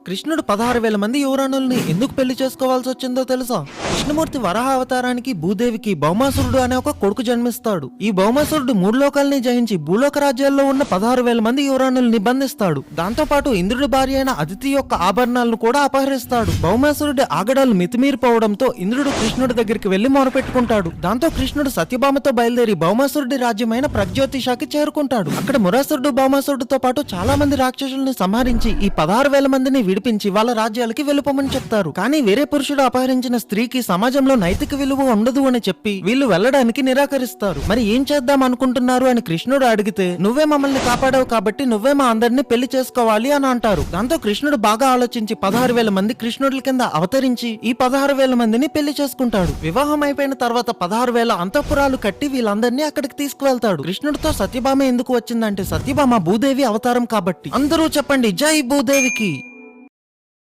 కృష్ణుడు 16,000 మంది యువరాణుల్ని ఎందుకు పెళ్లి చేసుకోవాల్సి వచ్చిందో తెలుసా? కృష్ణమూర్తి వరాహ అవతారానికి భూదేవికి భౌమాసురుడు అనే ఒక కొడుకు జన్మిస్తాడు. ఈ భౌమాసురుడు 3 లోకాల్ని జయించి భూలోక రాజ్యాల్లో ఉన్న 16,000 మంది యువరాణుల్ని బంధిస్తాడు. దాంతో పాటు ఇంద్రుడి భార్య అయిన అదితి యొక్క ఆభరణాలను కూడా అపహరిస్తాడు. భౌమాసురుడి ఆగడాలు మితిమీరిపోవడంతో ఇంద్రుడు కృష్ణుడి దగ్గరికి వెళ్లి మొరపెట్టుకుంటాడు. దాంతో కృష్ణుడు సత్యభామతో బయలుదేరి భౌమాసురుడి రాజ్యమైన ప్రగ్జ్యోతిషాకి చేరుకుంటాడు. అక్కడ మురాసురుడు భౌమాసురుడితో పాటు చాలా మంది రాక్షసుల్ని సంహరించి ఈ 16,000 మందిని విడిపించి వాళ్ళ రాజ్యాలకి వెళ్ళిపోమని చెప్తారు. కానీ వేరే పురుషుడు అపహరించిన స్త్రీకి సమాజంలో నైతిక విలువ ఉండదు అని చెప్పి వీళ్ళు వెళ్ళడానికి నిరాకరిస్తారు. మరి ఏం చేద్దాం అనుకుంటున్నారు అని కృష్ణుడు అడిగితే, నువ్వే మమ్మల్ని కాపాడావు కాబట్టి నువ్వే మా అందరినీ పెళ్లి చేసుకోవాలి అని అంటారు. దాంతో కృష్ణుడు బాగా ఆలోచించి 16,000 మంది కృష్ణుడి కింద అవతరించి ఈ 16,000 మందిని పెళ్లి చేసుకుంటాడు. వివాహం అయిపోయిన తర్వాత 16,000 అంతఃపురాలు కట్టి వీళ్ళందరినీ అక్కడికి తీసుకువెళ్తాడు. కృష్ణుడితో సత్యభామ ఎందుకు వచ్చిందంటే సత్యభామ భూదేవి అవతారం కాబట్టి. అందరూ చెప్పండి జై భూదేవికి.